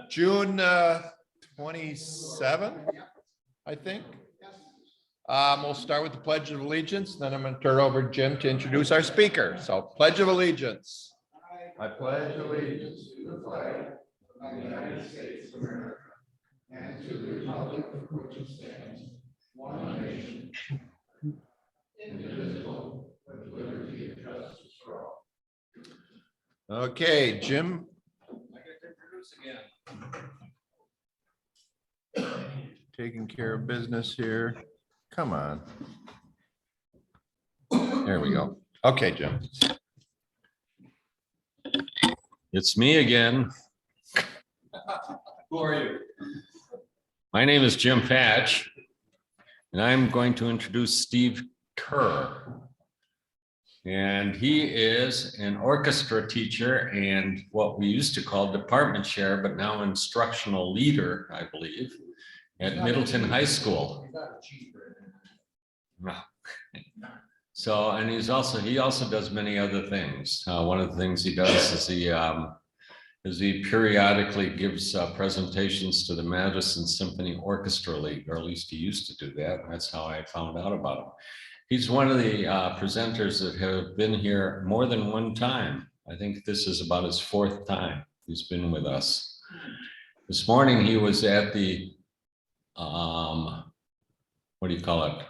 June 27th, I think. We'll start with the Pledge of Allegiance, then I'm going to turn it over to Jim to introduce our speaker. So, Pledge of Allegiance. I pledge allegiance to the flag of the United States of America and to the republic for which it stands, one nation, indivisible, with liberty and justice for all. Okay, Jim. I get to introduce again. Taking care of business here. Come on. There we go. Okay, Jim. It's me again. Who are you? My name is Jim Patch, and I'm going to introduce Steve Kurr. And he is an orchestra teacher and what we used to call department chair, but now instructional leader, I believe, at Middleton High School. No. So, and he also does many other things. One of the things he does is he periodically gives presentations to the Madison Symphony Orchestra League, or at least he used to do that. That's how I found out about him. He's one of the presenters that have been here more than one time. I think this is about his fourth time he's been with us. This morning he was at the, what do you call it?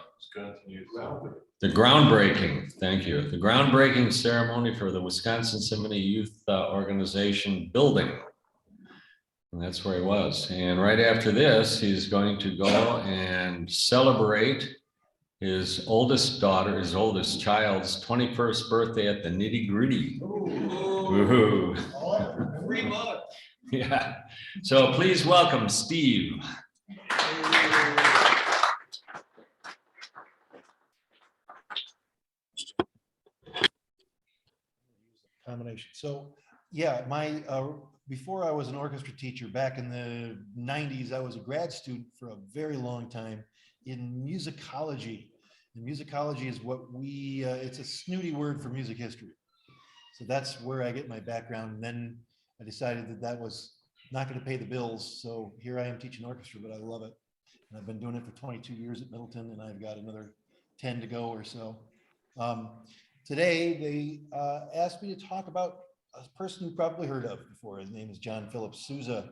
The groundbreaking, thank you. The groundbreaking ceremony for the Wisconsin Symphony Youth Organization building. And that's where he was. And right after this, he's going to go and celebrate his oldest daughter, his oldest child's 21st birthday at the Nitty Gritty. Woohoo. Free mug. Yeah. So please welcome Steve. Combination. So yeah, my before I was an orchestra teacher back in the 90s, I was a grad student for a very long time in musicology. And musicology is what we it's a snooty word for music history. So that's where I get my background. And then I decided that that was not going to pay the bills. So here I am teaching orchestra, but I love it. And I've been doing it for 22 years at Middleton, and I've got another 10 to go or so. Today, they asked me to talk about a person you probably heard of before. His name is John Phillips Sousa.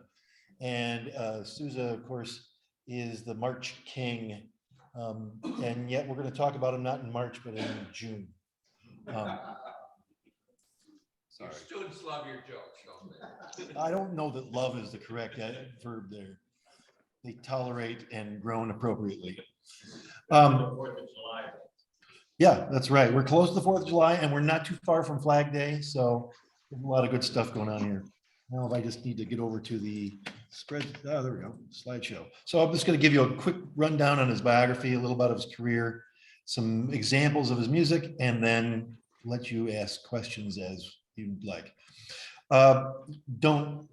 And Sousa, of course, is the March King. And yet we're going to talk about him not in March, but in June. Sorry. Students love your jokes, don't they? I don't know that love is the correct verb there. They tolerate and groan appropriately. 4th of July. Yeah, that's right. We're close to the 4th of July and we're not too far from Flag Day. So there's a lot of good stuff going on here. Now, if I just need to get over to the spread, oh, there we go, slideshow. So I'm just going to give you a quick rundown on his biography, a little about his career, some examples of his music, and then let you ask questions as you'd like. Don't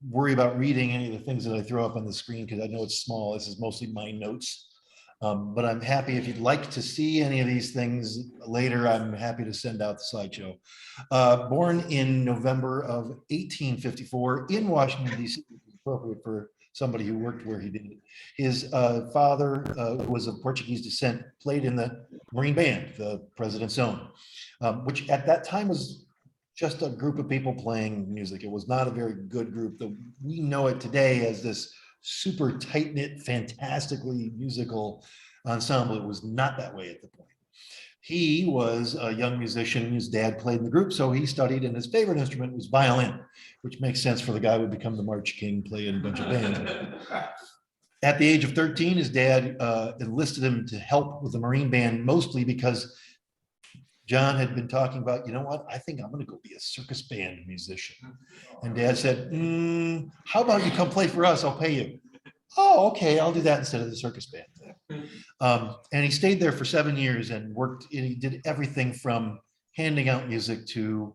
worry about reading any of the things that I throw up on the screen because I know it's small. This is mostly my notes. But I'm happy if you'd like to see any of these things later, I'm happy to send out the slideshow. Born in November of 1854 in Washington, D.C., which is appropriate for somebody who worked where he did. His father was of Portuguese descent, played in the Marine Band, the President's Own, which at that time was just a group of people playing music. It was not a very good group. We know it today as this super tight-knit, fantastically musical ensemble. It was not that way at the point. He was a young musician. His dad played in the group, so he studied, and his favorite instrument was violin, which makes sense for the guy who would become the March King, play in a bunch of bands. At the age of 13, his dad enlisted him to help with the Marine Band, mostly because John had been talking about, you know what, I think I'm going to go be a circus band musician. And Dad said, how about you come play for us? I'll pay you. Oh, okay, I'll do that instead of the circus band. And he stayed there for 7 years and worked, and he did everything from handing out music to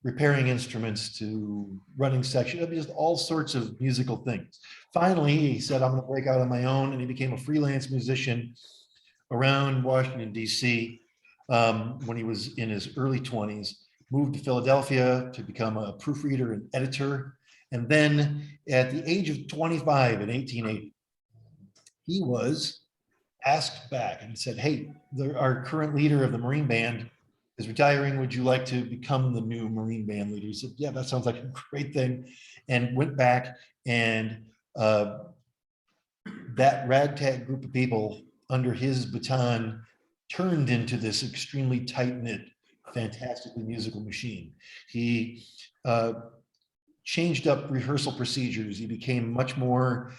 repairing instruments to running sections, just all sorts of musical things. Finally, he said, I'm going to break out on my own, and he became a freelance musician around Washington, D.C. When he was in his early 20s, moved to Philadelphia to become a proofreader and editor, And then at the age of 25 in 1880, he was asked back and said, hey, our current leader of the Marine Band is retiring. Would you like to become the new Marine Band leader? He said, yeah, that sounds like a great thing. And went back, and that ragtag group of people under his baton turned into this extremely tight-knit, fantastically musical machine. He changed up rehearsal procedures. He became much more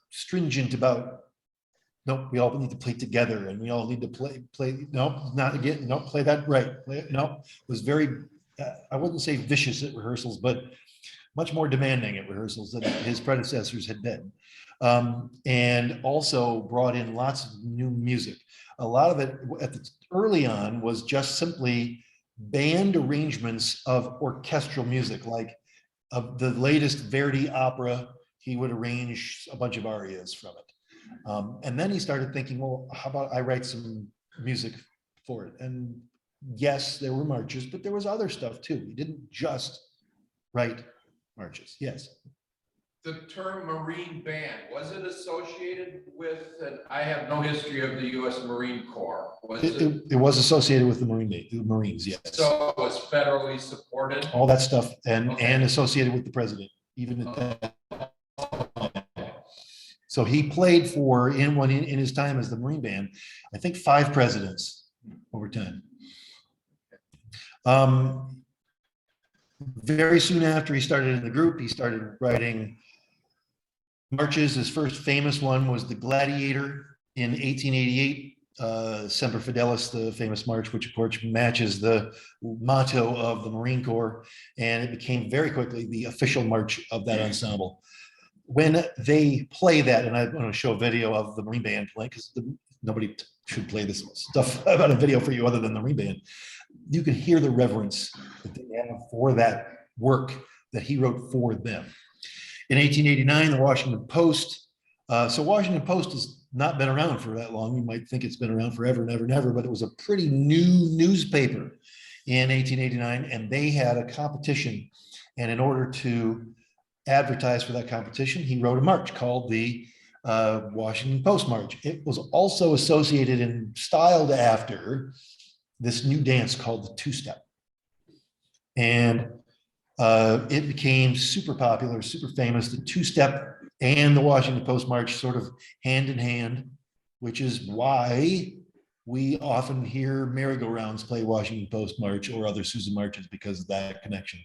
stringent about, no, we all need to play together, and we all need to play, no, not again, no, play that right. No, was very, I wouldn't say vicious at rehearsals, but much more demanding at rehearsals than his predecessors had been. And also brought in lots of new music. A lot of it early on was just simply band arrangements of orchestral music, like of the latest Verdi opera. He would arrange a bunch of arias from it. And then he started thinking, well, how about I write some music for it? And yes, there were marches, but there was other stuff too. He didn't just write marches. Yes. The term Marine Band, was it associated with, and I have no history of the U.S. Marine Corps. Was It was associated with the Marines, yes. So it was federally supported? All that stuff, and Okay. and associated with the president, even at that. So he played for, in his time as the Marine Band, I think 5 presidents over time. Very soon after he started in the group, he started writing marches. His first famous one was the Gladiator in 1888, Semper Fidelis, the famous march, which of course matches the motto of the Marine Corps, and it became very quickly the official march of that ensemble. When they play that, and I want to show a video of the Marine Band playing, because nobody should play this stuff about a video for you other than the Marine Band. You can hear the reverence that they have for that work that he wrote for them. In 1889, the Washington Post. So Washington Post has not been around for that long. You might think it's been around forever and ever and ever, but it was a pretty new newspaper in 1889, and they had a competition. And in order to advertise for that competition, he wrote a march called the Washington Post March. It was also associated and styled after this new dance called the two-step. And it became super popular, super famous. The two-step and the Washington Post March sort of hand in hand, which is why we often hear merry-go-rounds play Washington Post March or other Sousa marches, because of that connection.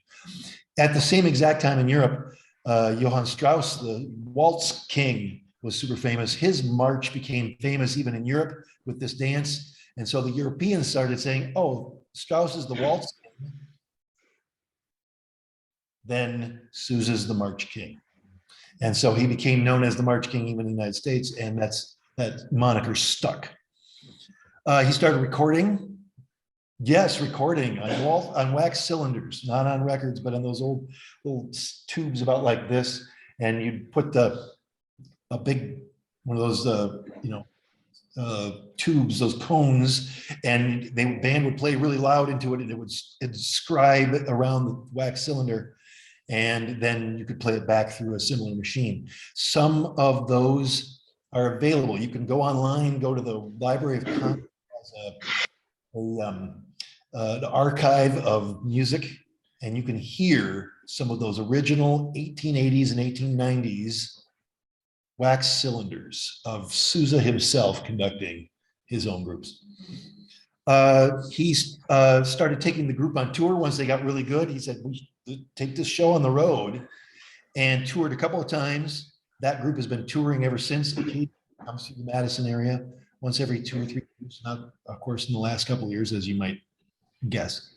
At the same exact time in Europe, Johann Strauss, the Waltz King, was super famous. His march became famous even in Europe with this dance. And so the Europeans started saying, oh, Strauss is the Waltz King, then Sousa's the March King. And so he became known as the March King even in the United States, and that moniker stuck. He started recording. Yes, recording on wax cylinders, not on records, but on those old little tubes about like this. And you'd put a big one of those, tubes, those cones, and the band would play really loud into it, and it would scribe around the wax cylinder, and then you could play it back through a similar machine. Some of those are available. You can go online, go to the Library of Congress, the archive of music, and you can hear some of those original 1880s and 1890s wax cylinders of Sousa himself conducting his own groups. He started taking the group on tour once they got really good. He said, we take this show on the road, and toured a couple of times. That group has been touring ever since. He comes to the Madison area once every 2 or 3 years, not, of course, in the last couple of years, as you might guess.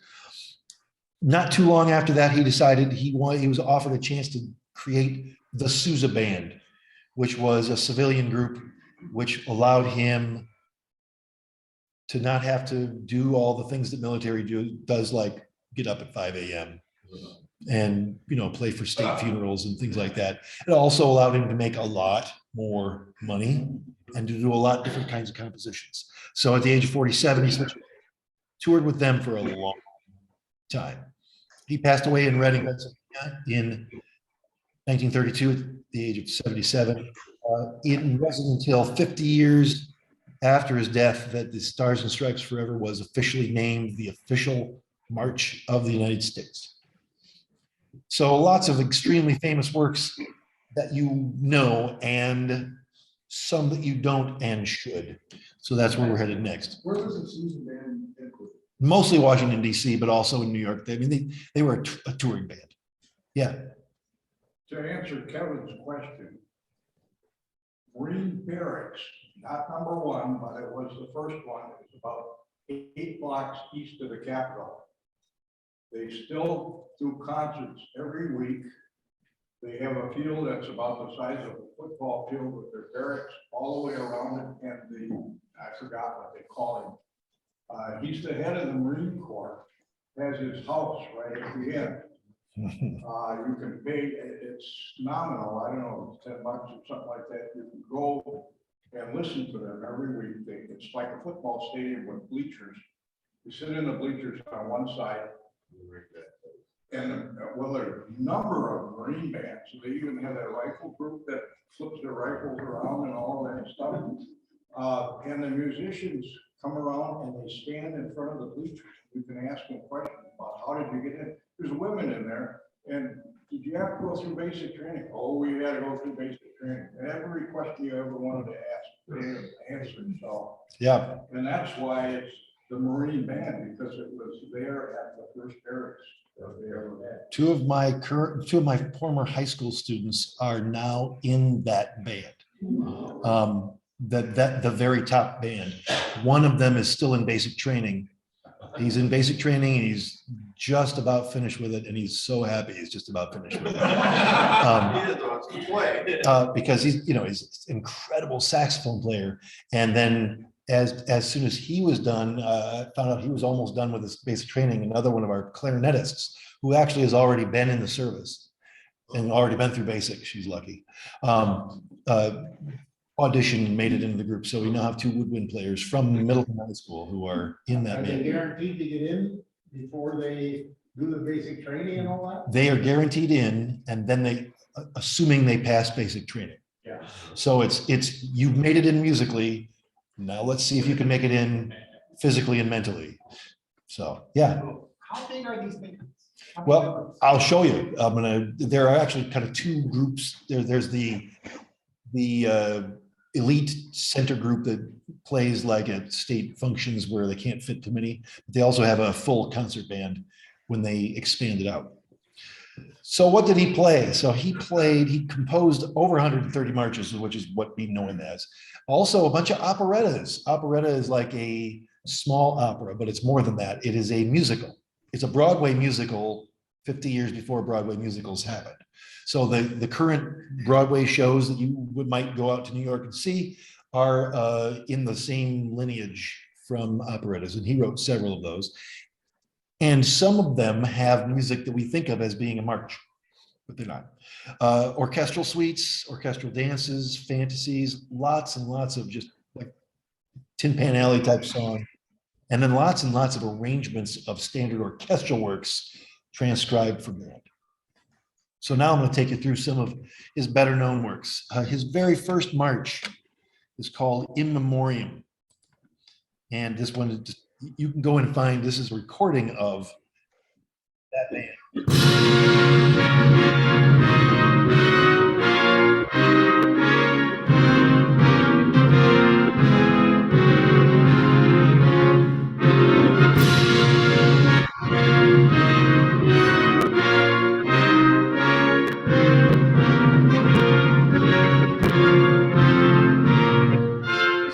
Not too long after that, he decided he was offered a chance to create the Sousa Band, which was a civilian group, which allowed him to not have to do all the things that military does, like get up at 5 a.m. and play for state funerals and things like that. It also allowed him to make a lot more money and to do a lot of different kinds of compositions. So at the age of 47, he toured with them for a long time. He passed away in Reading, Pennsylvania in 1932 at the age of 77. It wasn't until 50 years after his death that the Stars and Stripes Forever was officially named the official march of the United States. So lots of extremely famous works that you know and some that you don't and should. So that's where we're headed next. Where was the season band included? Mostly Washington, D.C., but also in New York. I mean, they were a touring band. Yeah. To answer Kevin's question, Marine Barracks, not number one, but it was the first one. It's about 8 blocks east of the Capitol. They still do concerts every week. They have a field that's about the size of a football field with their barracks all the way around it, and I forgot what they call him. He's the head of the Marine Corps, has his house right at the end. You can pay, it's nominal, I don't know, $10 or something like that. You can go and listen to them every week. It's like a football stadium with bleachers. You sit in the bleachers on one side. And well, there are a number of Marine bands. They even have a rifle group that flips their rifles around and all that stuff. And the musicians come around and they stand in front of the bleachers. You can ask them questions about how did you get in? There's women in there. And did you have to go through basic training? Oh, we had to go through basic training. And every question you ever wanted to ask, they have answered. So Yeah. and that's why it's the Marine Band, because it was there at the first barracks that they ever had. Two of my former high school students are now in that band. The very top band. One of them is still in basic training. He's in basic training and he's just about finished with it, and he's so happy he's just about finished with it. Because he's an incredible saxophone player. And then as soon as he was done, I found out he was almost done with his basic training. Another one of our clarinetists, who actually has already been in the service and already been through basic, she's lucky, auditioned and made it into the group. So we now have 2 woodwind players from Middleton High School who are in that Are they band. guaranteed to get in before they do the basic training and all that? They are guaranteed in, and then they, assuming they pass basic training. Yeah. So it's you've made it in musically. Now let's see if you can make it in physically and mentally. So, yeah. How big are these things? Well, I'll show you. There are actually kind of 2 groups. There's the elite center group that plays like at state functions where they can't fit too many. They also have a full concert band when they expand it out. So what did he play? So he composed over 130 marches, which is what we know him as. Also a bunch of operettas. Operetta is like a small opera, but it's more than that. It is a musical. It's a Broadway musical 50 years before Broadway musicals happened. So the current Broadway shows that you might go out to New York and see are in the same lineage from operettas, and he wrote several of those. And some of them have music that we think of as being a march, but they're not. Orchestral suites, orchestral dances, fantasies, lots and lots of just like Tin Pan Alley type song. And then lots and lots of arrangements of standard orchestral works transcribed for band. So now I'm going to take you through some of his better known works. His very first march is called In Memoriam. And this one, you can go and find, this is a recording of that band.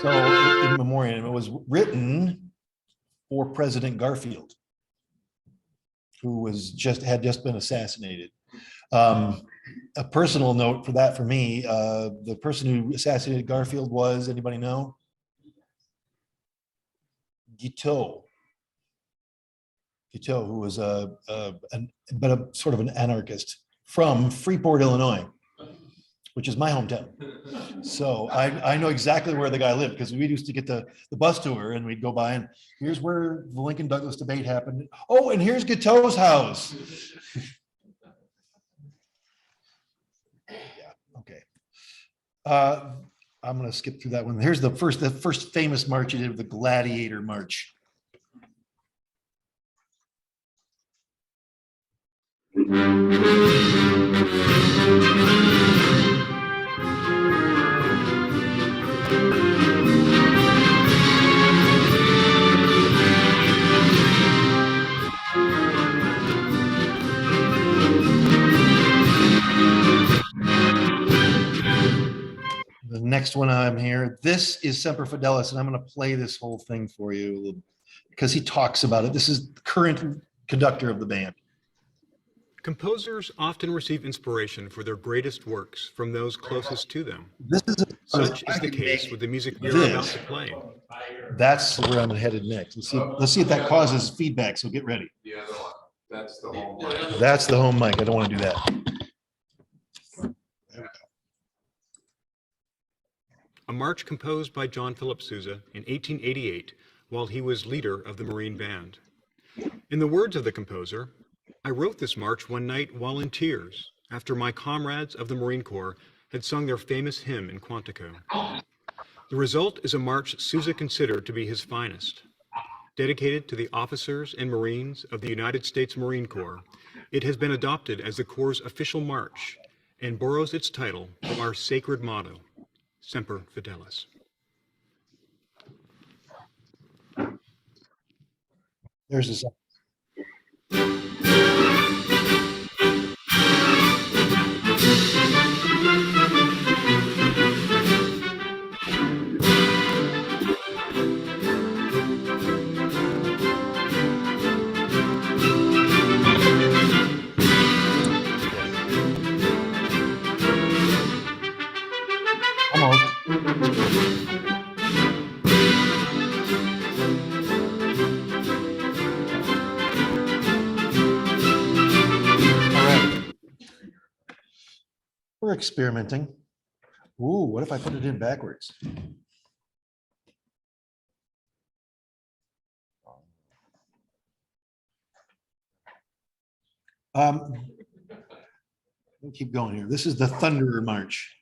So In Memoriam, it was written for President Garfield, who had just been assassinated. A personal note for that for me, the person who assassinated Garfield was, anybody know? Guiteau, who was a sort of an anarchist from Freeport, Illinois, which is my hometown. So I know exactly where the guy lived because we used to get the bus tour and we'd go by and here's where the Lincoln Douglas debate happened. Oh, and here's Guiteau's house. Yeah, okay. I'm going to skip through that one. Here's the first famous march he did, the Gladiator March. The next one I'm here, this is Semper Fidelis, and I'm going to play this whole thing for you because he talks about it. This is the current conductor of the band. Composers often receive inspiration for their greatest works from those closest to them. This is Such is the case with the music we're about to play. That's where I'm headed next. Let's see if that causes feedback. So get ready. The other one, that's the home mic. That's the home mic. I don't want to do that. A march composed by John Phillips Sousa in 1888 while he was leader of the Marine Band. In the words of the composer, I wrote this march one night while in tears after my comrades of the Marine Corps had sung their famous hymn in Quantico. The result is a march Sousa considered to be his finest. Dedicated to the officers and Marines of the United States Marine Corps, it has been adopted as the Corps' official march and borrows its title from our sacred motto, Semper Fidelis. There's this. Almost. All right. We're experimenting. Ooh, what if I put it in backwards? We'll keep going here. This is the Thunderer March.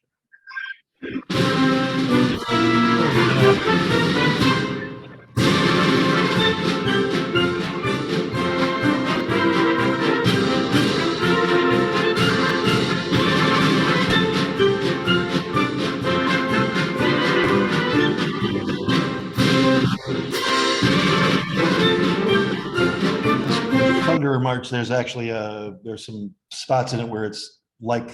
Thunderer March, there's actually there's some spots in it where it's like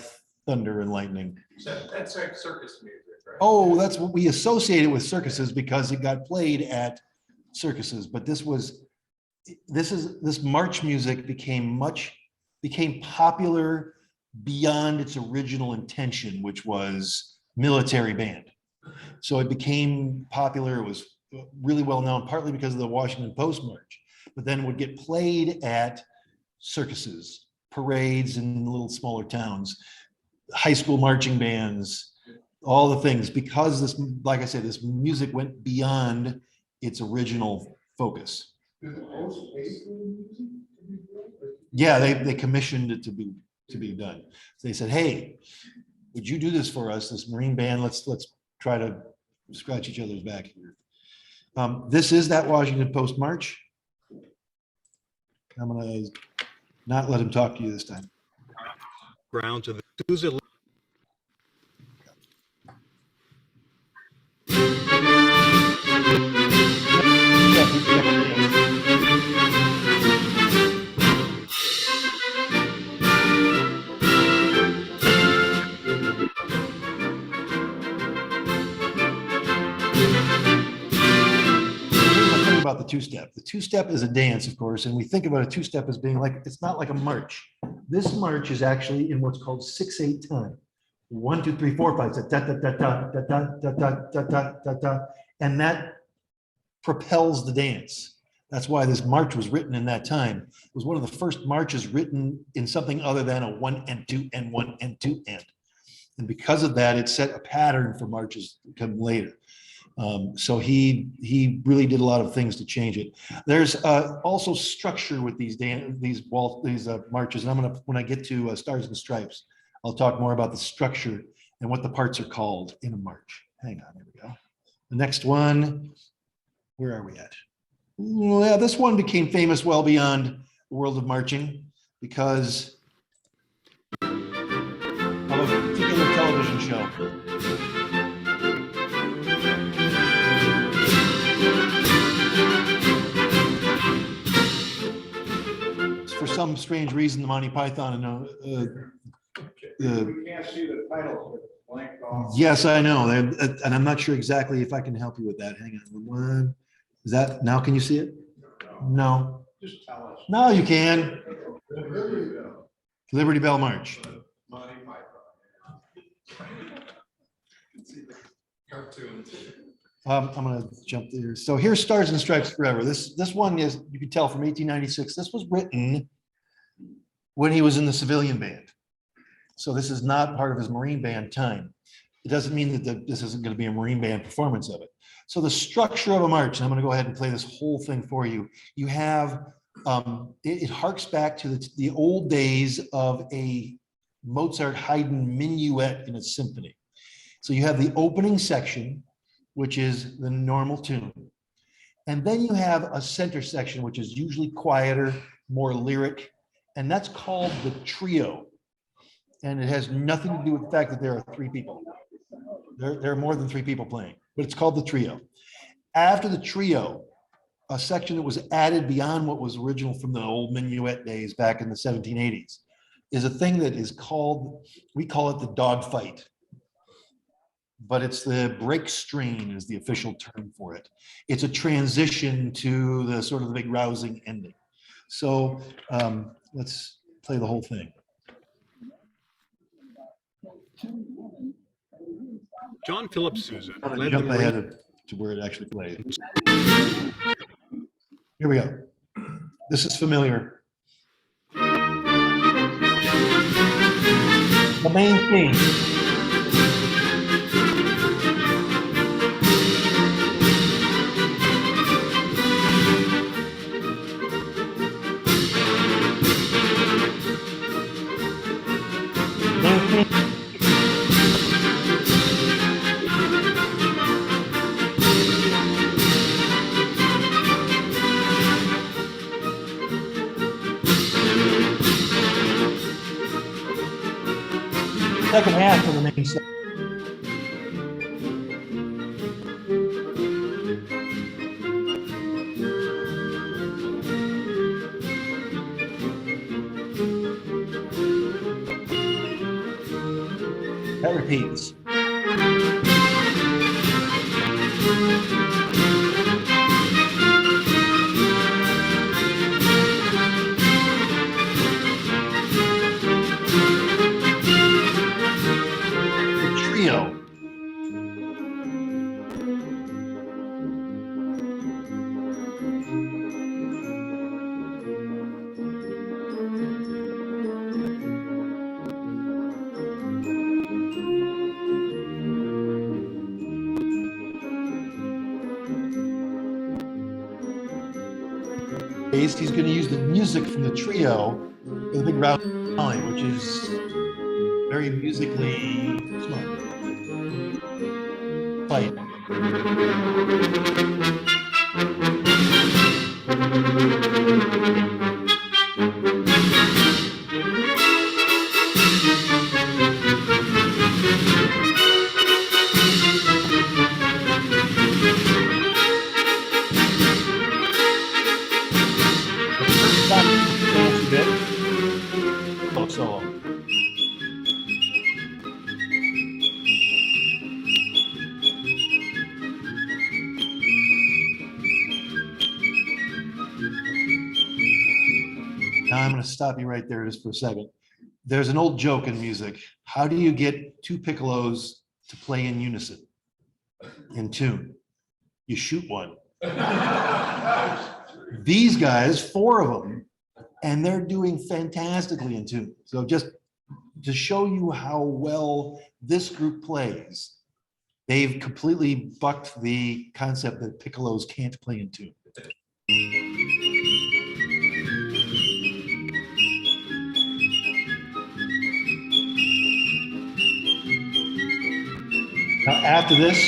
thunder and lightning. That's like circus music, right? Oh, that's what we associate it with circuses because it got played at circuses. But this march music became popular beyond its original intention, which was military band. So it became popular. It was really well known, partly because of the Washington Post March, but then would get played at circuses, parades in little smaller towns, high school marching bands, all the things, because this, like I said, this music went beyond its original focus. Yeah, they commissioned it to be done. So they said, hey, would you do this for us, this Marine band? Let's try to scratch each other's back here. This is that Washington Post March. I'm gonna not let him talk to you this time. Grounds of the Sousa. About the two-step. The two-step is a dance, of course, and we think about a two-step as being like, it's not like a march. This march is actually in what's called 6/8 time. 1, 2, 3, 4, 5, 6, da, da, da, da, da, da, da, da, da, da, da, da, and that propels the dance. That's why this march was written in that time. It was one of the first marches written in something other than a 1 and 2 and 1 and 2 and. And because of that, it set a pattern for marches to come later. So he really did a lot of things to change it. There's also structure with these marches. And when I get to Stars and Stripes, I'll talk more about the structure and what the parts are called in a march. Hang on, here we go. The next one, where are we at? Yeah, this one became famous well beyond the world of marching because of a particular television show. For some strange reason, the Monty Python and We can't see the titles, it's blanked off. yes, I know, and I'm not sure exactly if I can help you with that. Hang on, one. Is that now? Can you see it? No. Just tell us. No, you can. Liberty Bell March. Monty Python. I'm gonna jump there. So here's Stars and Stripes Forever. This one is, you can tell, from 1896. This was written when he was in the civilian band. So this is not part of his Marine band time. It doesn't mean that this isn't going to be a Marine band performance of it. So the structure of a march, and I'm going to go ahead and play this whole thing for you. You have, it harks back to the old days of a Mozart Haydn minuet in a symphony. So you have the opening section, which is the normal tune. And then you have a center section, which is usually quieter, more lyric, and that's called the trio. And it has nothing to do with the fact that there are three people. There are more than three people playing, but it's called the trio. After the trio, a section that was added beyond what was original from the old minuet days back in the 1780s is a thing that is called, we call it the dog fight. But it's the break strain is the official term for it. It's a transition to the sort of the big rousing ending. So let's play the whole thing. John Phillips Sousa I'm gonna led the jump Marine. ahead to where it actually plays. Here we go. This is familiar. The main theme. Second half of the main section. That repeats. The trio. He's going to use the music from the trio with a big round line, which is very musically smart. Fight. Dance a bit. Oh, solo. Now I'm going to stop you right there just for a second. There's an old joke in music. How do you get two piccolos to play in unison, in tune? You shoot one. These guys, four of them, and they're doing fantastically in tune. So just to show you how well this group plays, they've completely bucked the concept that piccolos can't play in tune. Now, after this,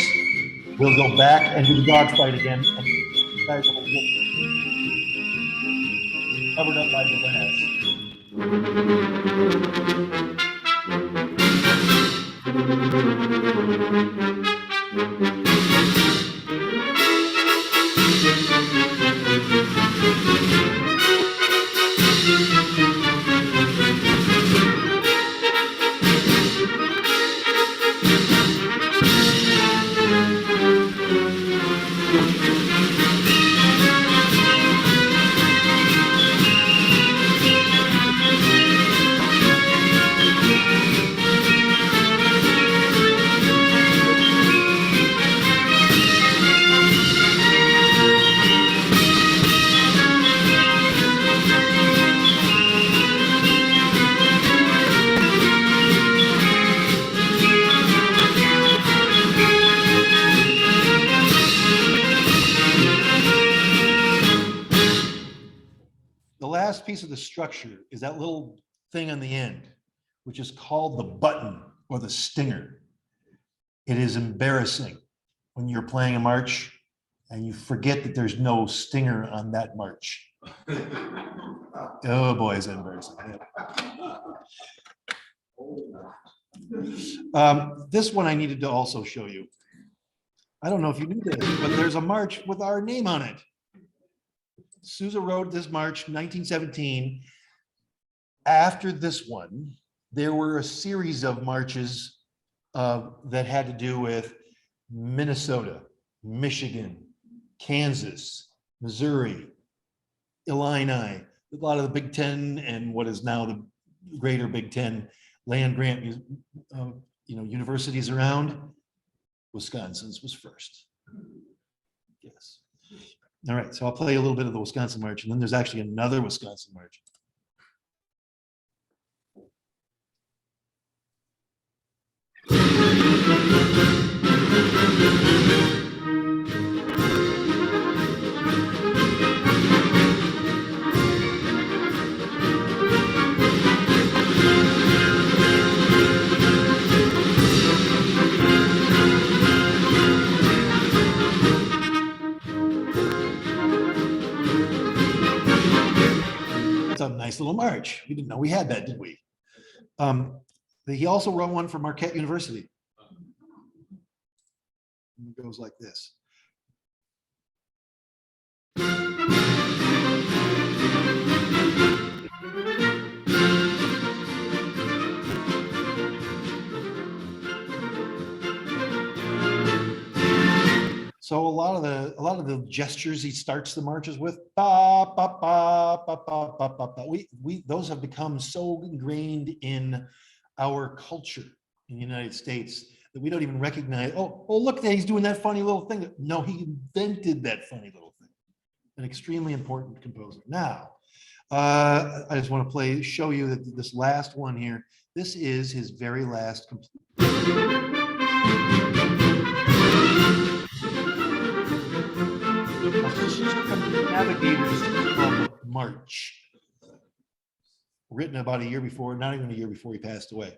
we'll go back and do the dog fight again. And you guys will get covered up by the glass. The last piece of the structure is that little thing on the end, which is called the button or the stinger. It is embarrassing when you're playing a march and you forget that there's no stinger on that march. Oh boy, is that embarrassing. This one I needed to also show you. I don't know if you knew this, but there's a march with our name on it. Sousa wrote this march, 1917. After this one, there were a series of marches that had to do with Minnesota, Michigan, Kansas, Missouri, Illini, a lot of the Big Ten and what is now the greater Big Ten land grant, universities around. Wisconsin's was first. Yes. All right, so I'll play a little bit of the Wisconsin March, and then there's actually another Wisconsin March. That's a nice little march. We didn't know we had that, did we? He also wrote one for Marquette University. It goes like this. So a lot of the gestures he starts the marches with, ba, ba, ba, ba, ba, ba, ba, ba. Those have become so ingrained in our culture in the United States that we don't even recognize, oh, look, he's doing that funny little thing. No, he invented that funny little thing. An extremely important composer. Now, I just want to show you that this last one here, this is his very last Navigators Club March, written about a year before, not even a year before he passed away.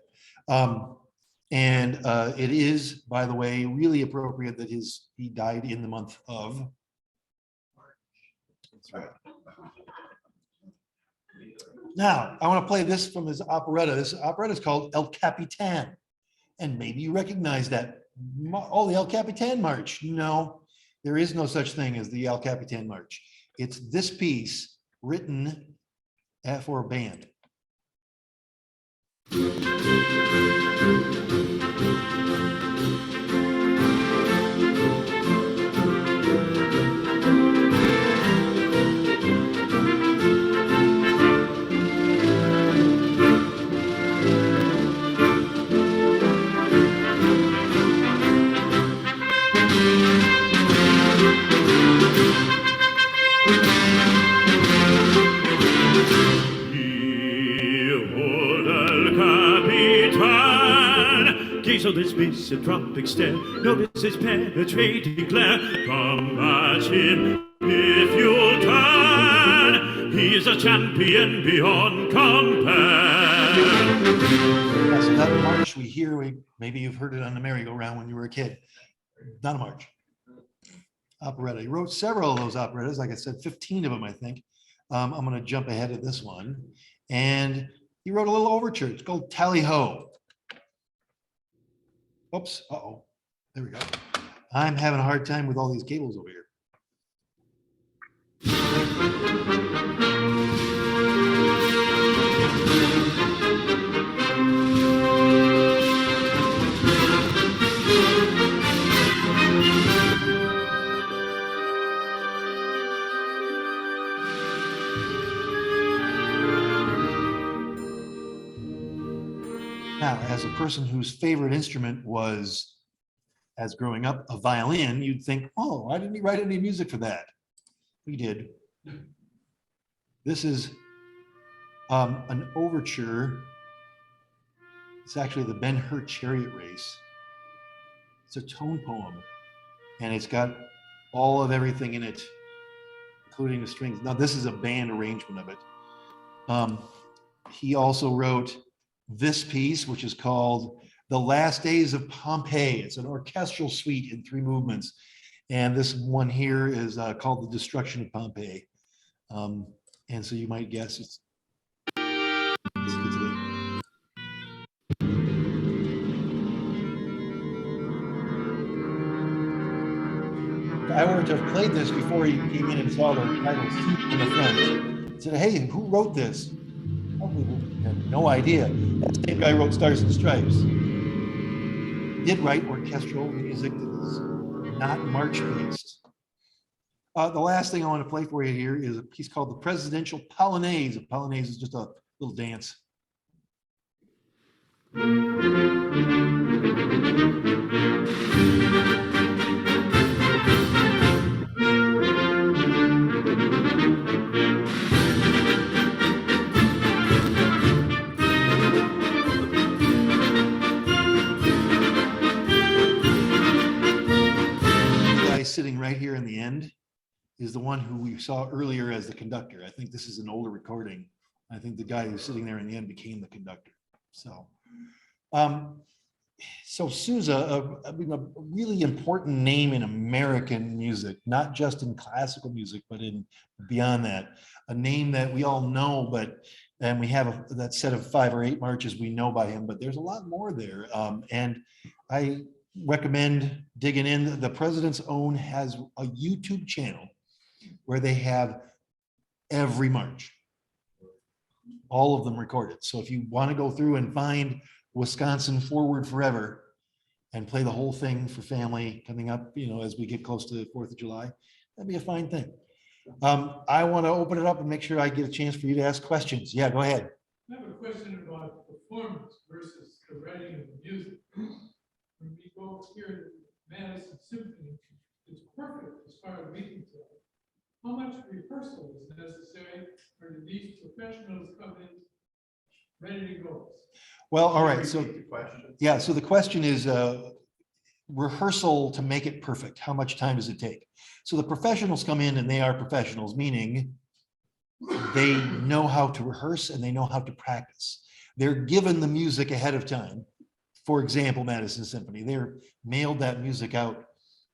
It is, by the way, really appropriate that he died in the month of March. That's right. Now, I want to play this from his operetta. This operetta is called El Capitan. And maybe you recognize that. Oh, the El Capitan March. No, there is no such thing as the El Capitan March. It's this piece written for a band. El gaze on this misanthropic stare. Notice his penetrating glare. Combat him if you can. He is a champion beyond compare. Yeah, so that march we hear, maybe you've heard it on the merry-go-round when you were a kid. Not a march. Operetta. He wrote several of those operettas, like I said, 15 of them, I think. I'm going to jump ahead of this one. And he wrote a little overture. It's called Tally Ho. Oops. Uh-oh. There we go. I'm having a hard time with all these cables over here. Now, as a person whose favorite instrument was, as growing up, a violin, you'd think, oh, why didn't he write any music for that? We did. This is an overture. It's actually the Ben-Hur Chariot Race. It's a tone poem, and it's got all of everything in it, including the strings. Now, this is a band arrangement of it. He also wrote this piece, which is called The Last Days of Pompeii. It's an orchestral suite in 3 movements. And this one here is called The Destruction of Pompeii. And so you might guess it's. If I were to have played this before he came in and saw the title in the front, said, hey, who wrote this? Probably had no idea. That same guy wrote Stars and Stripes. Did write orchestral music that is not march-based. The last thing I want to play for you here is a piece called the Presidential Polonaise. A Polonaise is just a little dance. Sitting right here in the end is the one who we saw earlier as the conductor. I think this is an older recording. I think the guy who's sitting there in the end became the conductor. So, Sousa, a really important name in American music, not just in classical music, but in beyond that. A name that we all know, and we have that set of 5 or 8 marches we know by him, but there's a lot more there. And I recommend digging in. The President's Own has a YouTube channel where they have every march, all of them recorded. So if you want to go through and find Wisconsin Forward Forever and play the whole thing for family coming up, as we get close to the 4th of July, that'd be a fine thing. I want to open it up and make sure I get a chance for you to ask questions. Yeah, go ahead. I have a question about performance versus the writing of the music. When we go here to Madison Symphony, it's perfect as far as we can tell. How much rehearsal is necessary, or do these professionals come in ready to go? Well, all right. So, yeah. So the question is rehearsal to make it perfect. How much time does it take? So the professionals come in and they are professionals, meaning they know how to rehearse and they know how to practice. They're given the music ahead of time. For example, Madison Symphony, they're mailed that music out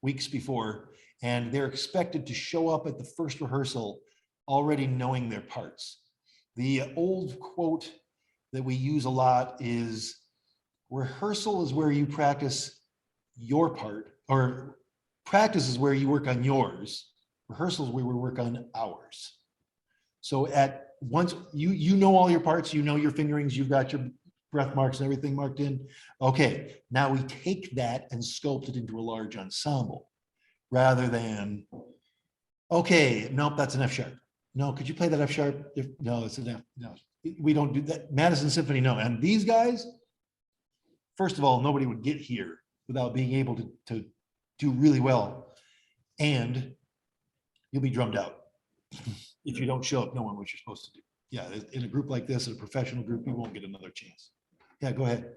weeks before, and they're expected to show up at the first rehearsal already knowing their parts. The old quote that we use a lot is, rehearsal is where you practice your part, or practice is where you work on yours. Rehearsal is where we work on ours. So at once you know all your parts, you know your fingerings, you've got your breath marks and everything marked in. Okay, now we take that and sculpt it into a large ensemble rather than, okay, nope, that's an F sharp. No, could you play that F sharp? No, it's an F. No, we don't do that. Madison Symphony, no. And these guys, first of all, nobody would get here without being able to do really well. And you'll be drummed out if you don't show up knowing what you're supposed to do. Yeah, in a group like this, a professional group, you won't get another chance. Yeah, go ahead.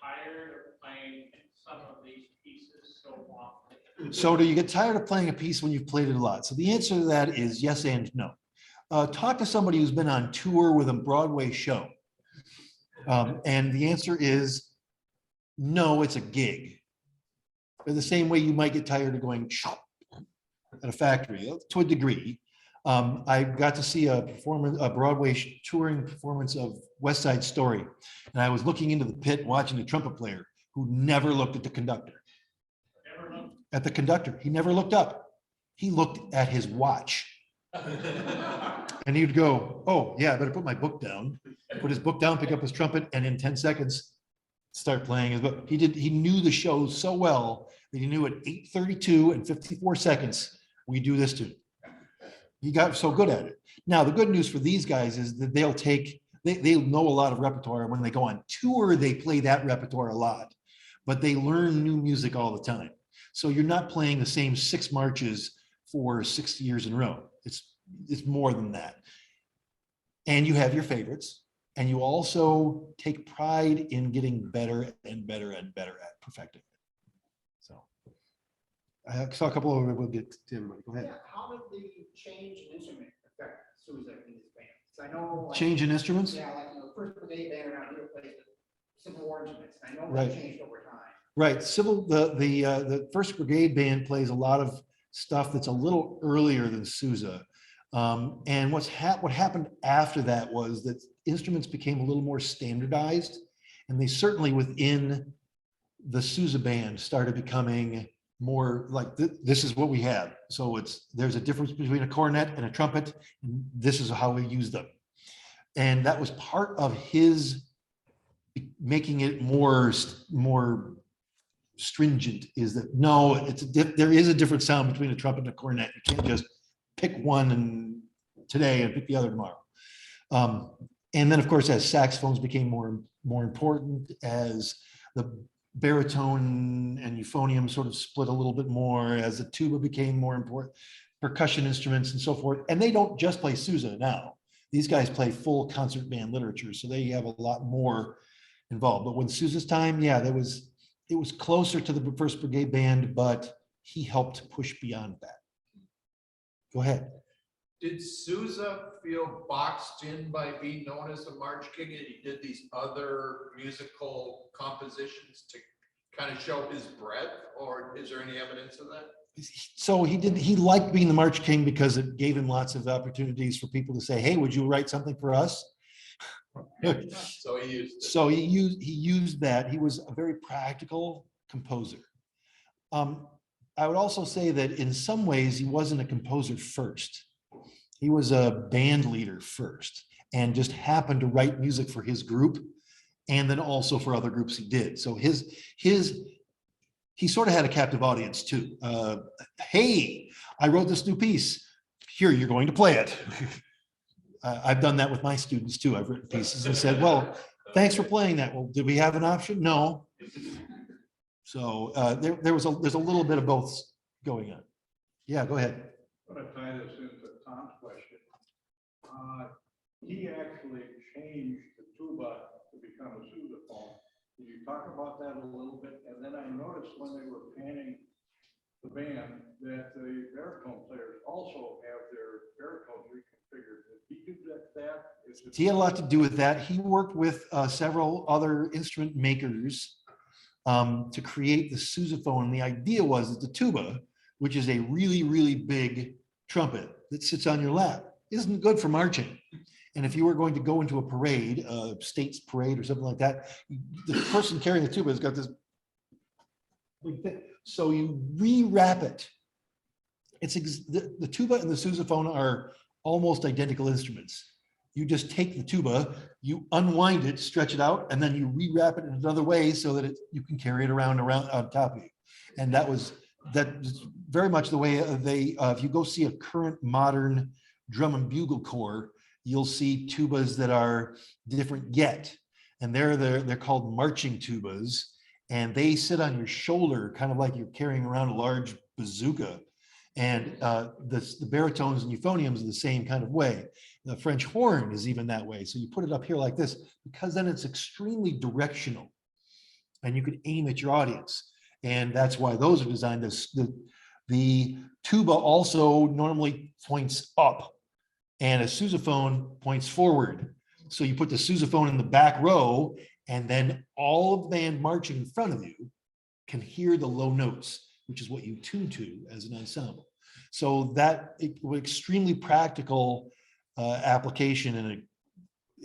tired of playing some of these pieces so often? So do you get tired of playing a piece when you've played it a lot? So the answer to that is yes and no. Talk to somebody who's been on tour with a Broadway show. And the answer is no, it's a gig. In the same way you might get tired of going at a factory to a degree. I got to see a Broadway touring performance of West Side Story. And I was looking into the pit watching the trumpet player who never looked at the conductor. At the conductor, he never looked up. He looked at his watch. And he'd go, oh yeah, I better put my book down. Put his book down, pick up his trumpet, and in 10 seconds, start playing his book. He knew the show so well that he knew at 8:32 and 54 seconds, we do this too. He got so good at it. Now, the good news for these guys is that they know a lot of repertoire. When they go on tour, they play that repertoire a lot, but they learn new music all the time. So you're not playing the same 6 marches for 6 years in a row. It's more than that. And you have your favorites, and you also take pride in getting better and better and better at perfecting it. So I saw a couple of, we'll get to everybody. Go ahead. Yeah, how did the change in instrument affect Sousa in this band? 'Cause I know. Like, Change in instruments? Yeah, like, the first brigade band around here plays the Civil War instruments. And I know Right. that changed over time. Right, the First Brigade Band plays a lot of stuff that's a little earlier than Sousa. And what happened after that was that instruments became a little more standardized, and they certainly within the Sousa band started becoming more like this is what we have. So there's a difference between a cornet and a trumpet, and this is how we use them. And that was part of his making it more stringent, is that no, there is a different sound between a trumpet and a cornet. You can't just pick one today and pick the other tomorrow. And then of course, as saxophones became more important, as the baritone and euphonium sort of split a little bit more, as the tuba became more important, percussion instruments and so forth. And they don't just play Sousa now. These guys play full concert band literature, so they have a lot more involved. But when Sousa's time, yeah, it was closer to the First Brigade Band, but he helped push beyond that. Go ahead. Did Sousa feel boxed in by being known as the March King, and he did these other musical compositions to kind of show his breadth, or is there any evidence of that? So he liked being the March King because it gave him lots of opportunities for people to say, hey, would you write something for us? So he used it. So he used that. He was a very practical composer. I would also say that in some ways he wasn't a composer first. He was a band leader first, and just happened to write music for his group, and then also for other groups he did. So he sort of had a captive audience too. Hey, I wrote this new piece. Here, you're going to play it. I've done that with my students too. I've written pieces and said, well, thanks for playing that. Well, did we have an option? No. So there's a little bit of both going on. Yeah, go ahead. I'm going to tie this into Tom's question. He actually changed the tuba to become a sousaphone. Can you talk about that a little bit? And then I noticed when they were panning the band that the baritone players also have their baritones reconfigured. Did he do that? He had a lot to do with that. He worked with several other instrument makers to create the sousaphone. The idea was that the tuba, which is a really, really big trumpet that sits on your lap, isn't good for marching. And if you were going to go into a parade, a state's parade or something like that, the person carrying the tuba has got this big thing. So you rewrap it. The tuba and the sousaphone are almost identical instruments. You just take the tuba, you unwind it, stretch it out, and then you rewrap it in another way so that you can carry it around on top of you. And that's very much the way if you go see a current modern drum and bugle corps, you'll see tubas that are different yet. And they're called marching tubas, and they sit on your shoulder, kind of like you're carrying around a large bazooka. And the baritones and euphoniums are the same kind of way. The French horn is even that way. So you put it up here like this, because then it's extremely directional. and you can aim at your audience. And that's why those are designed as the tuba also normally points up and a sousaphone points forward. So you put the sousaphone in the back row and then all of the band marching in front of you can hear the low notes, which is what you tune to as an ensemble. So that it was extremely practical application, and it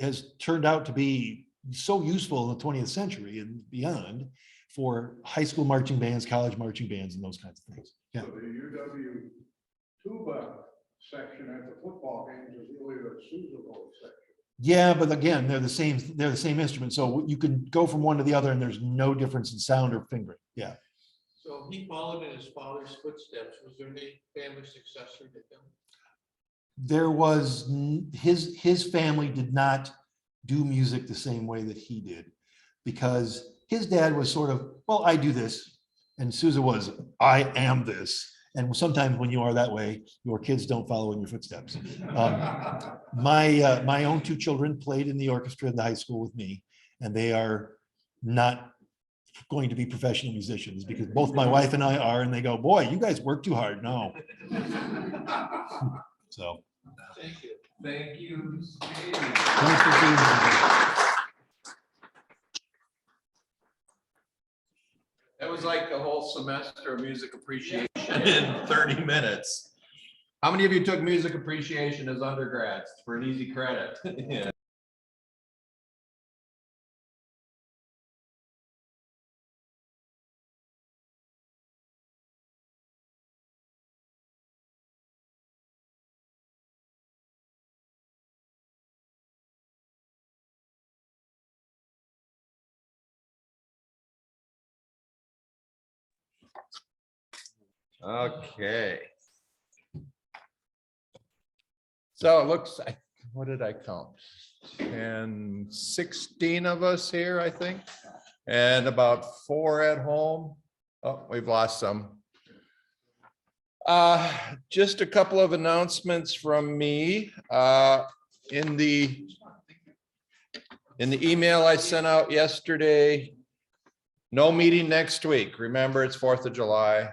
has turned out to be so useful in the 20th century and beyond for high school marching bands, college marching bands, and those kinds of things. Yeah. So the UW tuba section at the football games is really the sousaphone section. Yeah, but again, they're the same instrument. So you can go from one to the other and there's no difference in sound or fingering. Yeah. So he followed in his father's footsteps. Was there any family successor to him? There was, his family did not do music the same way that he did, because his dad was sort of, well, I do this. And Sousa was, I am this. And sometimes when you are that way, your kids don't follow in your footsteps. My own two children played in the orchestra in the high school with me, and they are not going to be professional musicians, because both my wife and I are, and they go, boy, you guys work too hard. No. So. Thank you. Thank you. Thanks for being here. That was like a whole semester of music appreciation in 30 minutes. How many of you took music appreciation as undergrads for an easy credit? Yeah. Okay. So it looks, what did I count? 16 of us here, I think, and about 4 at home. Oh, we've lost some. Just a couple of announcements from me. In the email I sent out yesterday, no meeting next week. Remember, it's 4th of July.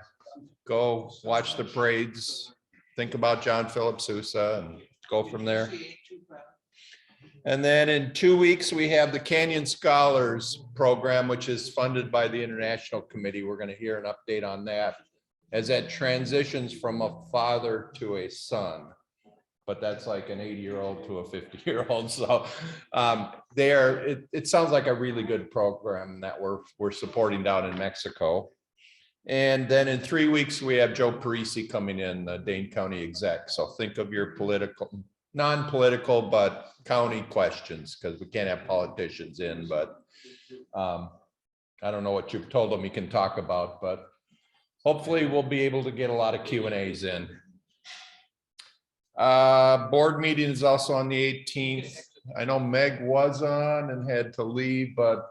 Go watch the parades, think about John Phillips Sousa, and go from there. And then in 2 weeks, we have the Canyon Scholars Program, which is funded by the International Committee. We're going to hear an update on that as that transitions from a father to a son. But that's like an 80-year-old to a 50-year-old. So it sounds like a really good program that we're supporting down in Mexico. And then in 3 weeks, we have Joe Parisi coming in, the Dane County exec. So think of your political, non-political, but county questions, because we can't have politicians in, but I don't know what you've told them you can talk about, but hopefully we'll be able to get a lot of Q&As in. Board meeting is also on the 18th. I know Meg was on and had to leave, but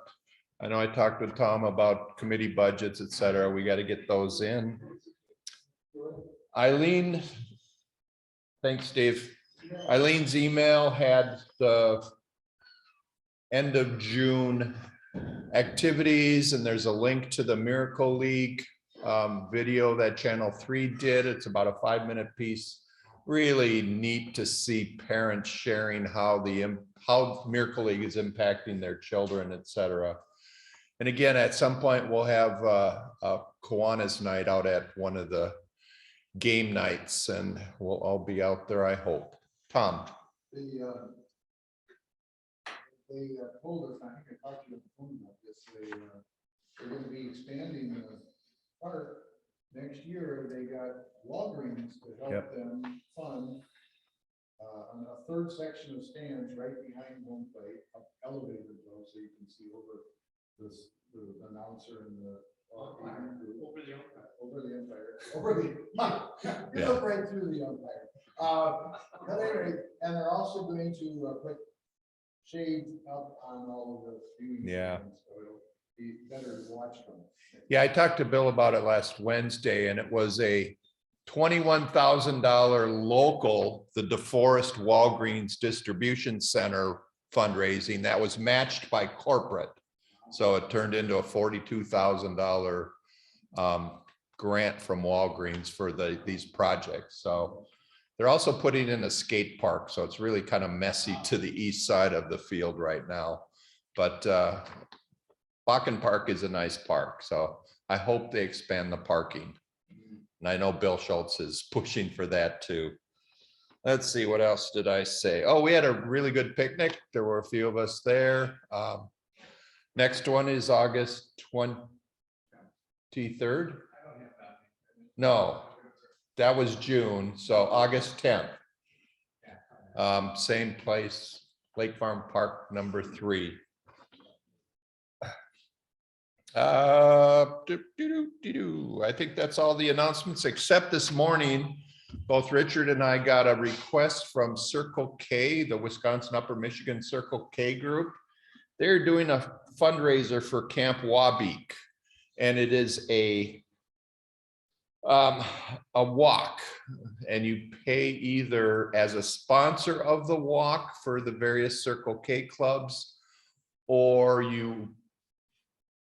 I know I talked with Tom about committee budgets, et cetera. We got to get those in. Eileen, thanks, Dave. Eileen's email had the end of June activities, and there's a link to the Miracle League video that Channel 3 did. It's about a 5-minute piece. Really neat to see parents sharing how Miracle League is impacting their children, et cetera. And again, at some point, we'll have a Kiwanis night out at one of the game nights, and we'll all be out there, I hope. Tom. They told us, I think I talked to you on the phone about this, they're going to be expanding the park. Next year, they got Walgreens to help them fund a 3rd section of stands right behind home plate, elevated though, so you can see over the announcer and the over the umpire. You look right through the umpire. But anyway, and they're also going to put shades up on all of the viewing stands, so it'll be better to watch them. Yeah, I talked to Bill about it last Wednesday, and it was a $21,000 local, the DeForest Walgreens Distribution Center fundraising that was matched by corporate. So it turned into a $42,000 grant from Walgreens for these projects. So they're also putting in a skate park. So it's really kind of messy to the east side of the field right now. But Bakken Park is a nice park. So I hope they expand the parking. And I know Bill Schultz is pushing for that too. Let's see, what else did I say? Oh, we had a really good picnic. There were a few of us there. Next one is August 23rd. No, that was June. So August 10th. Same place, Lake Farm Park number 3. I think that's all the announcements, except this morning, both Richard and I got a request from Circle K, the Wisconsin Upper Michigan Circle K group. They're doing a fundraiser for Camp Wabeek, and it is a walk, and you pay either as a sponsor of the walk for the various Circle K clubs, or you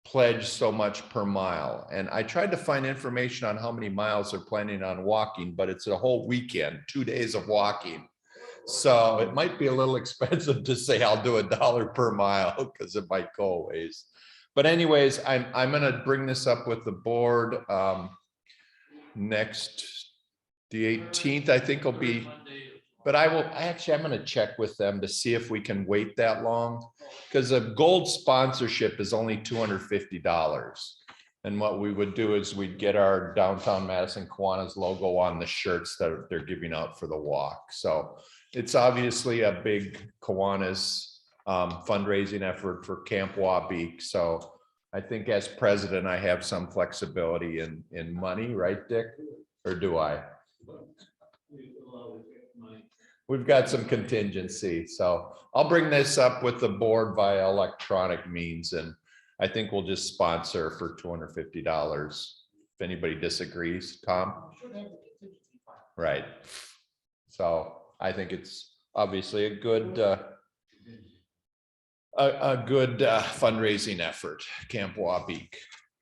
pledge so much per mile. And I tried to find information on how many miles they're planning on walking, but it's a whole weekend, 2 days of walking. So it might be a little expensive to say I'll do $1 per mile, because it might go a ways. But anyways, I'm going to bring this up with the board next, the 18th, I think will be, but I'm going to check with them to see if we can wait that long, because a gold sponsorship is only $250. And what we would do is we'd get our Downtown Madison Kiwanis logo on the shirts that they're giving out for the walk. So it's obviously a big Kiwanis fundraising effort for Camp Wabeek. So I think as president, I have some flexibility in money, right, Dick? Or do I? We've got some contingency. So I'll bring this up with the board via electronic means, and I think we'll just sponsor for $250. If anybody disagrees, Tom? Right. So I think it's obviously a good fundraising effort, Camp Wabeek.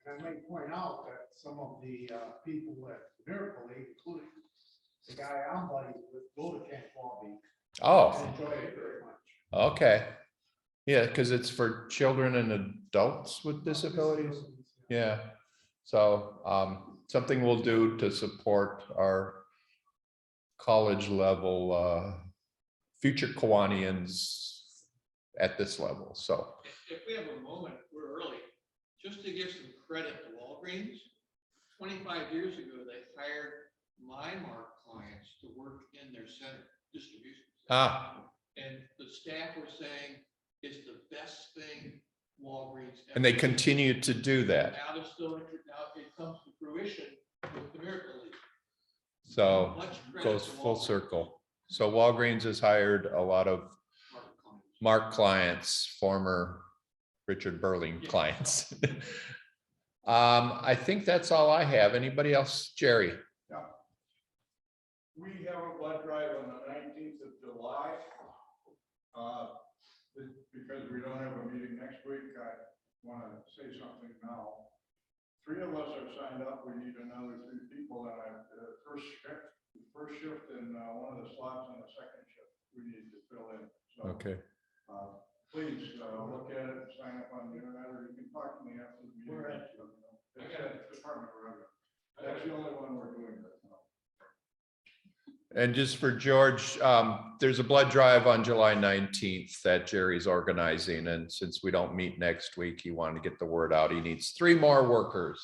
And I may point out that some of the people at Miracle League, including the guy I'm buddies with, go to Camp Wabeek. Oh, And enjoy it very much. okay. Yeah, because it's for children and adults with disabilities. Yeah. So something we'll do to support our college level future Kiwanians at this level. So if we have a moment, we're early, just to give some credit to Walgreens. 25 years ago, they hired my Mark clients to work in their center, distribution center. And the staff were saying it's the best thing Walgreens ever and they did. continue to do that. Now they're still, now it comes to fruition with the Miracle League. So Much credit goes to full Walgreens. circle. So Walgreens has hired a lot of Mark clients, former Richard Burling clients. I think that's all I have. Anybody else? Jerry? Yeah. We have a blood drive on the 19th of July. Because we don't have a meeting next week, I want to say something now. 3 of us are signed up. We need another 3 people, and first shift and one of the slots on the second shift we need to fill in. So, Okay. please look at it, sign up on the internet, or you can talk to me after the meeting. It's at Department of Revenue. That's the only one we're doing right now. And just for George, there's a blood drive on July 19th that Jerry's organizing. And since we don't meet next week, he wanted to get the word out. He needs 3 more workers.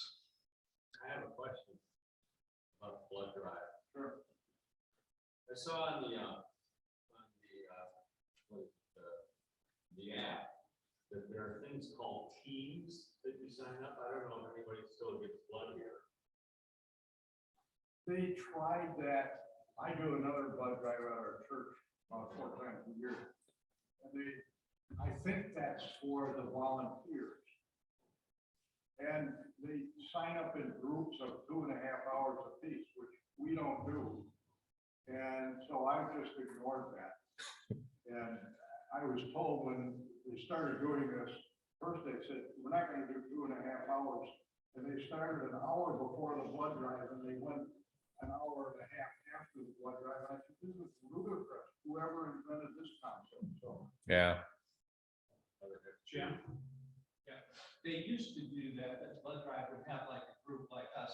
I have a question about the blood drive. Sure. I saw on the app that there are things called teams that you sign up. I don't know if anybody still gets blood here. They tried that. I do another blood drive at our church 4 times a year. And I think that's for the volunteers. And they sign up in groups of 2.5 hours apiece, which we don't do. And so I just ignored that. And I was told when they started doing this First they said, we're not gonna do 2.5 hours. And they started an hour before the blood drive and they went an hour and a half after the blood drive. I said, this is ludicrous, whoever invented this concept, so. Yeah. Jim? Yeah, they used to do that, blood drive would have like a group like us,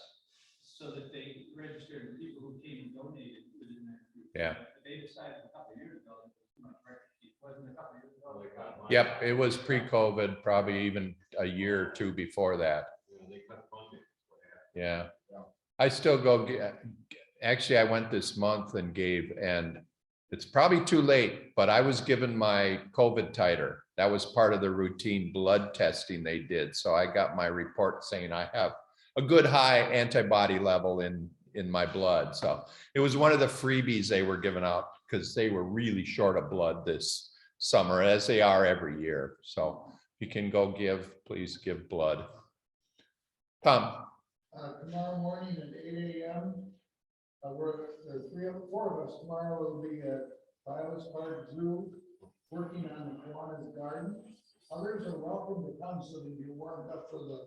so that they registered the people who came and donated within that group. Yeah. But they decided a couple of years ago, that it was too much record keep. Wasn't it a couple of years ago? Yep, it was pre-COVID, probably even a year or two before that. Yeah, I still go, actually, I went this month and gave, and it's probably too late, but I was given my COVID titer. That was part of the routine blood testing they did. So I got my report saying I have a good high antibody level in my blood. So it was one of the freebies they were giving out because they were really short of blood this summer, as they are every year. So if you can go give, please give blood. Tom. Tomorrow morning at 8 a.m. There are 4 of us tomorrow will be at Violet's Park Zoo working on the Kiwanis garden. Others are welcome to come so that you're warmed up for the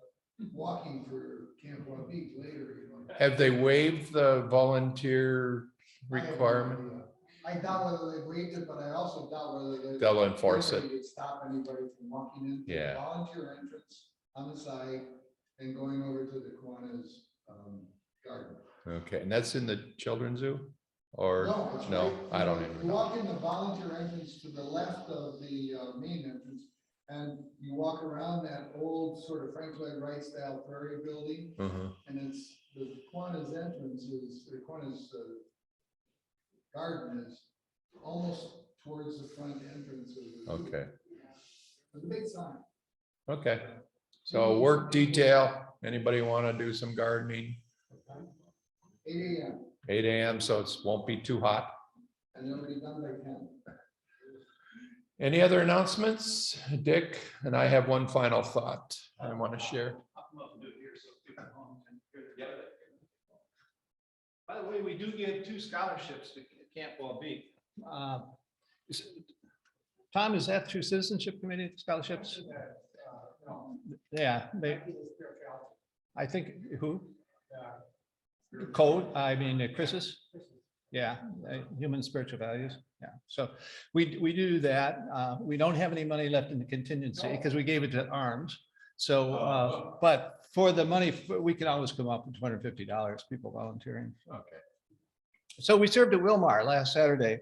walking for Camp One Beach later. Have they waived the volunteer requirement? I doubt whether they waived it, but I also doubt whether They'll enforce it. would stop anybody from walking in. Yeah. Volunteer entrance on the side and going over to the Kiwanis garden. Okay, and that's in the children's zoo? Or, it's no, right- I don't You even know. walk in the volunteer entrance to the left of the main entrance, and you walk around that old sort of Frank Lloyd Wright style prairie building, and it's the Kiwanis entrance is, the Kiwanis garden is almost towards the front entrance of the zoo. Okay, There's a big sign. okay. So work detail, anybody want to do some gardening? 8 a.m. 8 a.m. so it won't be too hot. and they'll be done by 10. Any other announcements? Dick, and I have one final thought I want to share. By the way, we do give 2 scholarships to Camp Wall Beach. Tom, is that through Citizenship Committee scholarships? Yeah, I think, who? Code, I mean, Chris's? Yeah, human spiritual values. Yeah, so we do that. We don't have any money left in the contingency because we gave it to Arms. So, but for the money, we can always come up with $250, people volunteering. Okay. So we served at Wilmar last Saturday.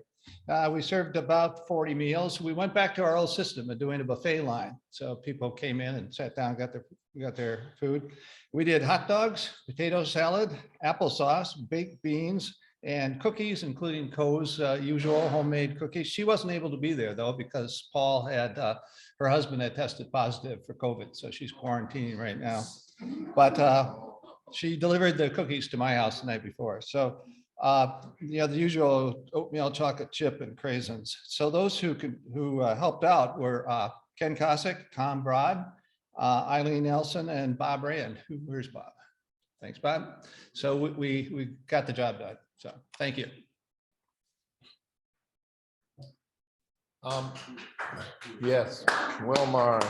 We served about 40 meals. We went back to our old system of doing a buffet line. So people came in and sat down, got their food. We did hot dogs, potato salad, applesauce, baked beans, and cookies, including Co's usual homemade cookies. She wasn't able to be there though, because Paul had, her husband had tested positive for COVID. So she's quarantining right now. But she delivered the cookies to my house the night before. So the usual oatmeal chocolate chip and craisins. So those who helped out were Ken Cossack, Tom Broad, Eileen Nelson, and Bob Rand. Where's Bob? Thanks, Bob. So we got the job done. So thank you. Yes, Wilmar.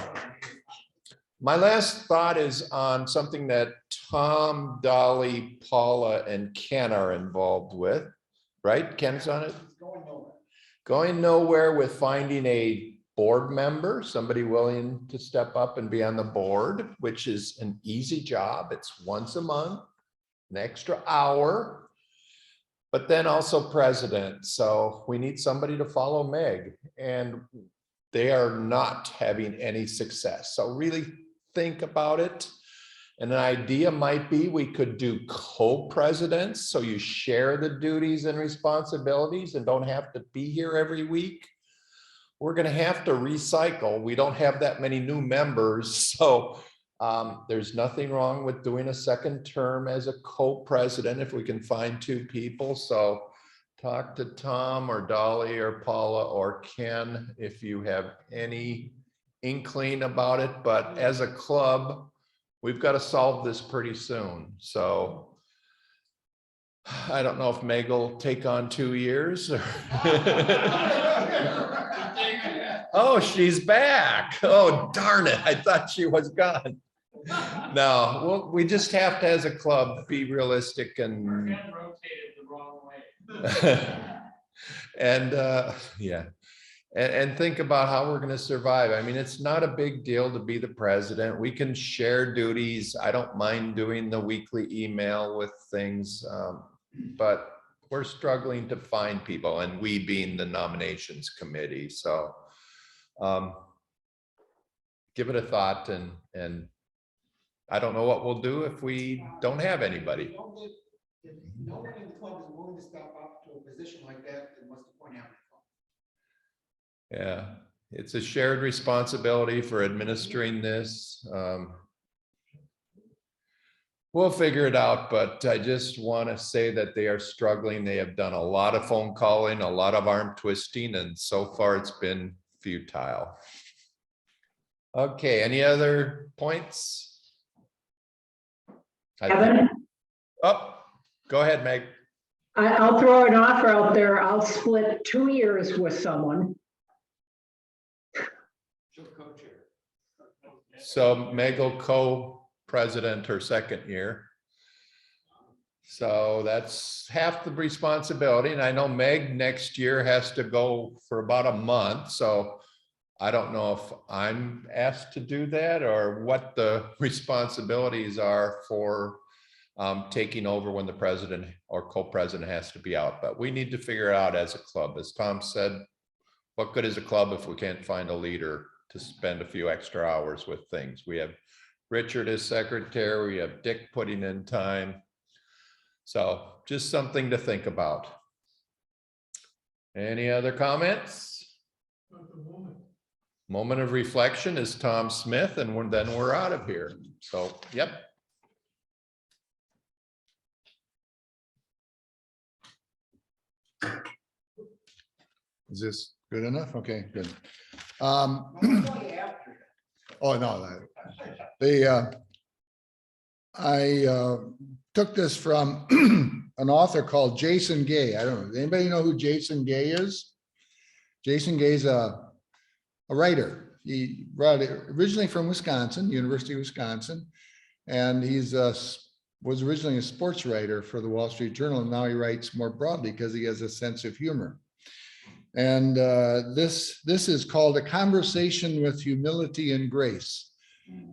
My last thought is on something that Tom, Dolly, Paula, and Ken are involved with, right? Ken's on it? Going nowhere with finding a board member, somebody willing to step up and be on the board, which is an easy job. It's once a month, an extra hour, but then also president. So we need somebody to follow Meg, and they are not having any success. So really think about it. And an idea might be we could do co-presidents, so you share the duties and responsibilities and don't have to be here every week. We're going to have to recycle. We don't have that many new members, so there's nothing wrong with doing a second term as a co-president if we can find 2 people. So talk to Tom or Dolly or Paula or Ken if you have any inkling about it. But as a club, we've got to solve this pretty soon. So I don't know if Meg will take on 2 years. Or Oh, she's back. Oh, darn it. I thought she was gone. No, well, we just have to, as a club, be realistic and rotated the wrong way. and yeah. And think about how we're going to survive. I mean, it's not a big deal to be the president. We can share duties. I don't mind doing the weekly email with things, but we're struggling to find people, and we being the nominations committee. So give it a thought, and I don't know what we'll do if we don't have anybody. If no one in the club is willing to step up to a position like that, then what's the point of having a club? Yeah, it's a shared responsibility for administering this. We'll figure it out, but I just want to say that they are struggling. They have done a lot of phone calling, a lot of arm twisting, and so far it's been futile. Okay, any other points? Kevin, Oh, go ahead, Meg. I'll throw an offer out there. I'll split 2 years with someone. She'll co-chair. So Meg will co-president her second year. So that's half the responsibility. And I know Meg next year has to go for about a month. So I don't know if I'm asked to do that or what the responsibilities are for taking over when the president or co-president has to be out. But we need to figure it out as a club. As Tom said, what good is a club if we can't find a leader to spend a few extra hours with things? We have Richard as secretary, we have Dick putting in time. So just something to think about. Any other comments? Moment of reflection is Tom Smith, and then we're out of here. So, yep. Is this good enough? Okay, good. Oh, no, I took this from an author called Jason Gay. I don't know. Does anybody know who Jason Gay is? Jason Gay's a writer. He brought it originally from Wisconsin, University of Wisconsin, and he's was originally a sports writer for the Wall Street Journal, and now he writes more broadly because he has a sense of humor. And this is called A Conversation with Humility and Grace.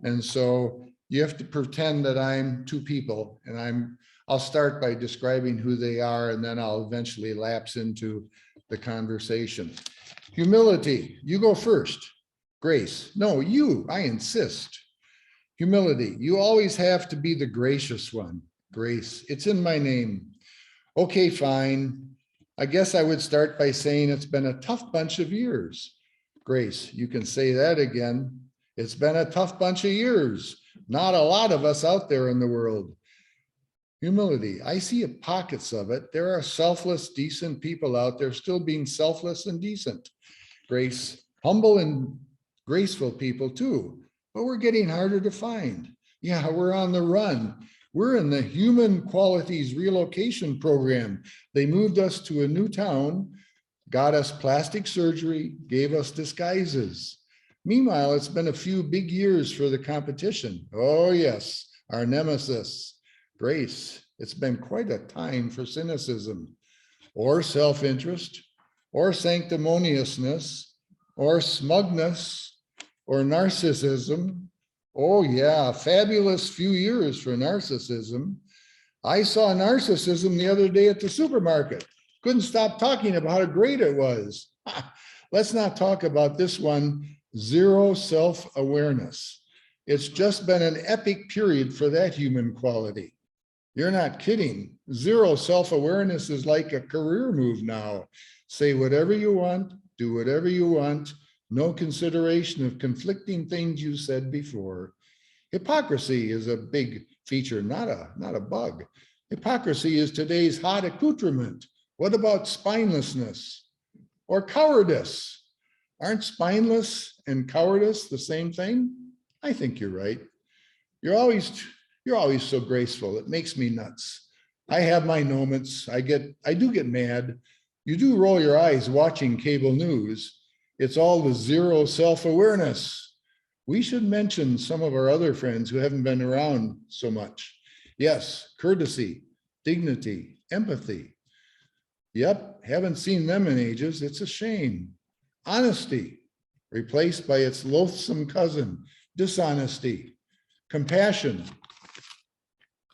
And so you have to pretend that I'm two people, and I'll start by describing who they are, and then I'll eventually lapse into the conversation. Humility, you go first. Grace, no, you, I insist. Humility, you always have to be the gracious one. Grace, it's in my name. Okay, fine. I guess I would start by saying it's been a tough bunch of years. Grace, you can say that again. It's been a tough bunch of years. Not a lot of us out there in the world. Humility, I see pockets of it. There are selfless, decent people out there still being selfless and decent. Grace, humble and graceful people too, but we're getting harder to find. Yeah, we're on the run. We're in the Human Qualities Relocation Program. They moved us to a new town, got us plastic surgery, gave us disguises. Meanwhile, it's been a few big years for the competition. Oh yes, our nemesis, Grace. It's been quite a time for cynicism or self-interest or sanctimoniousness or smugness or narcissism. Oh yeah, fabulous few years for narcissism. I saw narcissism the other day at the supermarket. Couldn't stop talking about how great it was. Let's not talk about this one, zero self-awareness. It's just been an epic period for that human quality. You're not kidding. Zero self-awareness is like a career move now. Say whatever you want, do whatever you want. No consideration of conflicting things you said before. Hypocrisy is a big feature, not a bug. Hypocrisy is today's hot accoutrement. What about spinelessness or cowardice? Aren't spineless and cowardice the same thing? I think you're right. You're always so graceful. It makes me nuts. I have my moments. I do get mad. You do roll your eyes watching cable news. It's all the zero self-awareness. We should mention some of our other friends who haven't been around so much. Yes, courtesy, dignity, empathy. Yep, haven't seen them in ages. It's a shame. Honesty, replaced by its loathsome cousin, dishonesty. Compassion.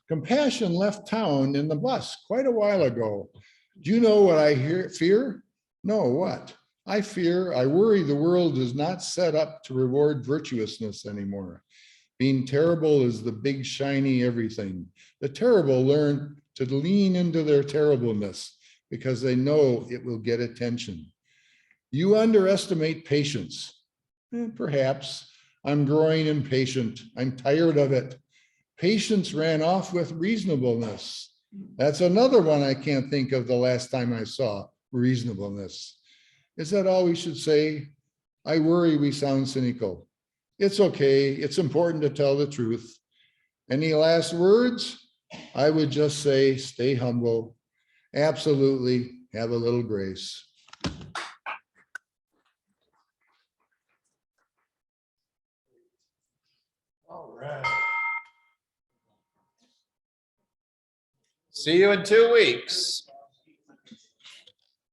Compassion left town in the bus quite a while ago. Do you know what I fear? No, what? I worry the world is not set up to reward virtuousness anymore. Being terrible is the big shiny everything. The terrible learn to lean into their terribleness because they know it will get attention. You underestimate patience. Perhaps. I'm growing impatient. I'm tired of it. Patience ran off with reasonableness. That's another one I can't think of the last time I saw reasonableness. Is that all we should say? I worry we sound cynical. It's okay. It's important to tell the truth. Any last words? I would just say, stay humble. Absolutely. Have a little grace. All right. See you in 2 weeks.